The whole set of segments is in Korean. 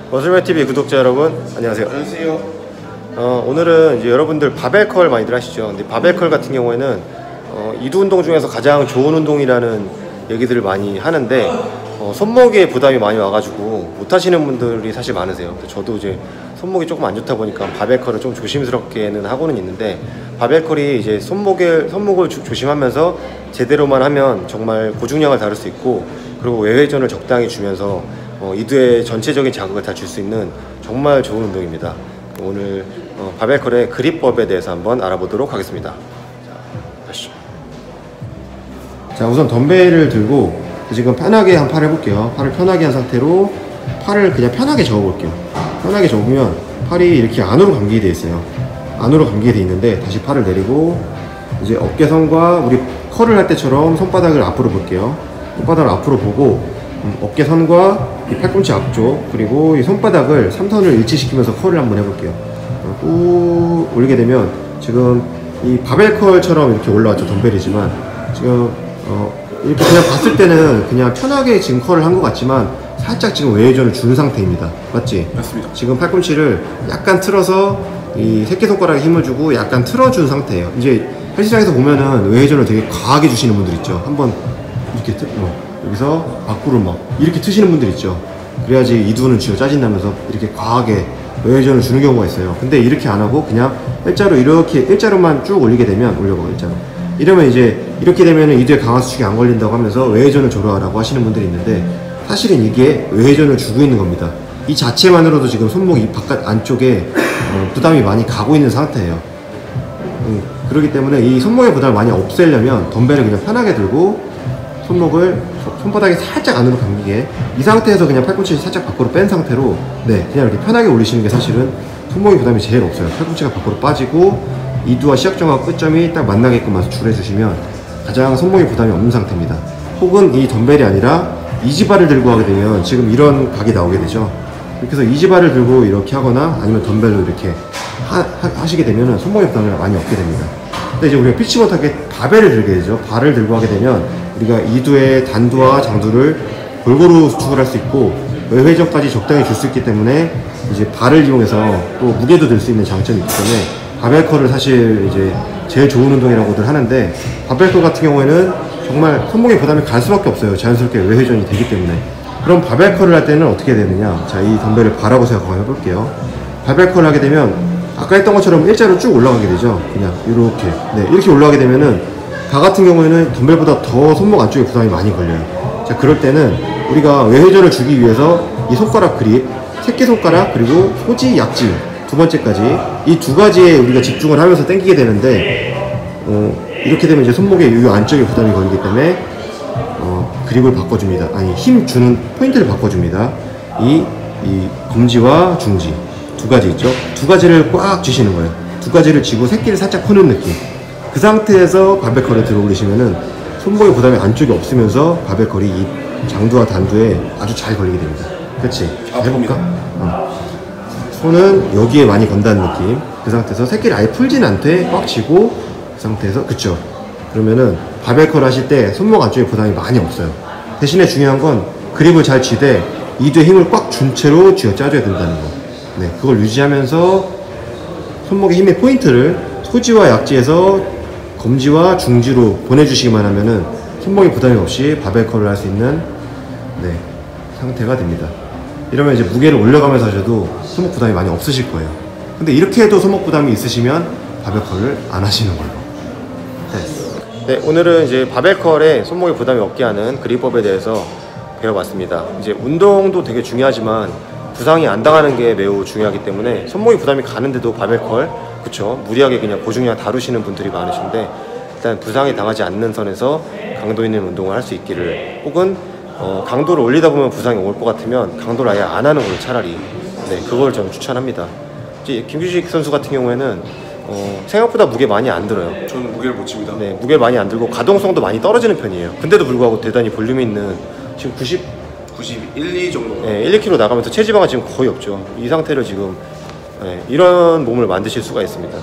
머슬맨TV 구독자 여러분, 안녕하세요. 안녕하세요. 오늘은 이제 여러분들 바벨컬 많이들 하시죠. 근데 바벨컬 같은 경우에는 이두 운동 중에서 가장 좋은 운동이라는 얘기들을 많이 하는데 손목에 부담이 많이 와가지고 못 하시는 분들이 사실 많으세요. 저도 이제 손목이 조금 안 좋다 보니까 바벨컬을 좀 조심스럽게는 하고는 있는데, 바벨컬이 이제 손목을 조심하면서 제대로만 하면 정말 고중량을 다룰 수 있고, 그리고 외회전을 적당히 주면서 이두의 전체적인 자극을 다 줄 수 있는 정말 좋은 운동입니다. 오늘 바벨컬의 그립법에 대해서 한번 알아보도록 하겠습니다. 자, 가시죠. 자, 우선 덤벨을 들고 지금 편하게 한 팔 해볼게요. 팔을 편하게 한 상태로 팔을 그냥 편하게 접어볼게요. 편하게 접으면 팔이 이렇게 안으로 감기게 돼 있어요. 안으로 감기게 돼 있는데, 다시 팔을 내리고 이제 어깨선과 우리 컬을 할 때처럼 손바닥을 앞으로 볼게요. 손바닥을 앞으로 보고 어깨선과 이 팔꿈치 앞쪽, 그리고 이 손바닥을 3선을 일치시키면서 컬을 한번 해볼게요. 꾹 올리게 되면 지금 이 바벨컬처럼 이렇게 올라왔죠. 덤벨이지만 지금 이렇게 그냥 봤을 때는 그냥 편하게 지금 컬을 한 것 같지만 살짝 지금 외회전을 준 상태입니다. 맞지? 맞습니다. 지금 팔꿈치를 약간 틀어서 이 새끼손가락에 힘을 주고 약간 틀어준 상태예요. 이제 헬스장에서 보면은 외회전을 되게 과하게 주시는 분들 있죠. 한번 이렇게 여기서 밖으로 막 이렇게 트시는 분들 있죠. 그래야지 이두는 쥐어 짜진다면서 이렇게 과하게 외회전을 주는 경우가 있어요. 근데 이렇게 안 하고 그냥 일자로 이렇게 일자로만 쭉 올리게 되면, 올려봐 일자로, 이러면 이제 이렇게 되면은 이두의 강화수축이 안 걸린다고 하면서 외회전을 줘라라고 하시는 분들이 있는데, 사실은 이게 외회전을 주고 있는 겁니다. 이 자체만으로도 지금 손목 이 바깥 안쪽에 부담이 많이 가고 있는 상태예요. 그렇기 때문에 이 손목의 부담을 많이 없애려면 덤벨을 그냥 편하게 들고 손목을 손바닥에 살짝 안으로 감기게, 이 상태에서 그냥 팔꿈치를 살짝 밖으로 뺀 상태로 그냥 이렇게 편하게 올리시는 게 사실은 손목의 부담이 제일 없어요. 팔꿈치가 밖으로 빠지고 이두와 시작점과 끝점이 딱 만나게끔 해서 줄여주시면 가장 손목의 부담이 없는 상태입니다. 혹은 이 덤벨이 아니라 이지바를 들고 하게 되면 지금 이런 각이 나오게 되죠. 이렇게 해서 이지바를 들고 이렇게 하거나 아니면 덤벨로 이렇게 하시게 되면 손목의 부담을 많이 얻게 됩니다. 근데 이제 우리가 피치 못하게 바벨을 들게 되죠. 발을 들고 하게 되면 우리가 이두의 단두와 장두를 골고루 수축을 할 수 있고 외회전까지 적당히 줄 수 있기 때문에 이제 발을 이용해서 또 무게도 들 수 있는 장점이 있기 때문에 바벨컬을 사실 이제 제일 좋은 운동이라고들 하는데, 바벨컬 같은 경우에는 정말 손목에 부담이 갈 수밖에 없어요. 자연스럽게 외회전이 되기 때문에. 그럼 바벨컬을 할 때는 어떻게 되느냐, 자, 이 덤벨을 바라고 생각하고 해볼게요. 바벨컬을 하게 되면 아까 했던 것처럼 일자로 쭉 올라가게 되죠. 그냥 이렇게 이렇게 올라가게 되면은 다 같은 경우에는 덤벨보다 더 손목 안쪽에 부담이 많이 걸려요. 자, 그럴 때는 우리가 외회전을 주기 위해서 이 손가락 그립, 새끼손가락, 그리고 소지, 약지 두 번째까지 이 두 가지에 우리가 집중을 하면서 당기게 되는데, 이렇게 되면 이제 손목의 이 안쪽에 부담이 걸리기 때문에 그립을 바꿔줍니다. 아니, 힘 주는 포인트를 바꿔줍니다. 이 검지와 중지 두 가지 있죠. 두 가지를 꽉 쥐시는 거예요. 두 가지를 쥐고 새끼를 살짝 푸는 느낌. 그 상태에서 바벨컬을 들어 올리시면은 손목의 부담이 안쪽에 없으면서 바벨컬이 이 장두와 단두에 아주 잘 걸리게 됩니다. 그렇지? 해볼까? 손은 여기에 많이 건다는 느낌. 그 상태에서 새끼를 아예 풀진 않되 꽉 쥐고, 그 상태에서, 그쵸? 그러면은 바벨컬 하실 때 손목 안쪽에 부담이 많이 없어요. 대신에 중요한 건 그립을 잘 쥐되 이두에 힘을 꽉 준 채로 쥐어 짜줘야 된다는 거. 그걸 유지하면서 손목의 힘의 포인트를 소지와 약지에서 검지와 중지로 보내주시기만 하면은 손목에 부담이 없이 바벨컬을 할 수 있는 상태가 됩니다. 이러면 이제 무게를 올려가면서 하셔도 손목 부담이 많이 없으실 거예요. 근데 이렇게 해도 손목 부담이 있으시면 바벨컬을 안 하시는 걸로. 네, 오늘은 이제 바벨컬에 손목에 부담이 없게 하는 그립법에 대해서 배워봤습니다. 이제 운동도 되게 중요하지만 부상이 안 당하는 게 매우 중요하기 때문에 손목에 부담이 가는데도 바벨컬, 그쵸, 무리하게 그냥 고중량 다루시는 분들이 많으신데, 일단 부상이 당하지 않는 선에서 강도 있는 운동을 할 수 있기를, 혹은 강도를 올리다 보면 부상이 올 것 같으면 강도를 아예 안 하는 걸로 차라리, 그걸 좀 추천합니다. 이제 김규식 선수 같은 경우에는 생각보다 무게 많이 안 들어요. 저는 무게를 못 칩니다. 무게 많이 안 들고 가동성도 많이 떨어지는 편이에요. 근데도 불구하고 대단히 볼륨이 있는, 지금 91, 2 정도. 1, 2kg 나가면서 체지방은 지금 거의 없죠. 이 상태를 지금 이런 몸을 만드실 수가 있습니다.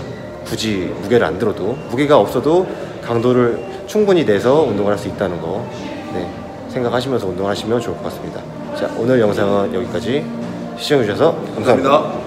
굳이 무게를 안 들어도, 무게가 없어도 강도를 충분히 내서 운동을 할 수 있다는 거 생각하시면서 운동하시면 좋을 것 같습니다. 자, 오늘 영상은 여기까지. 시청해주셔서 감사합니다. 감사합니다.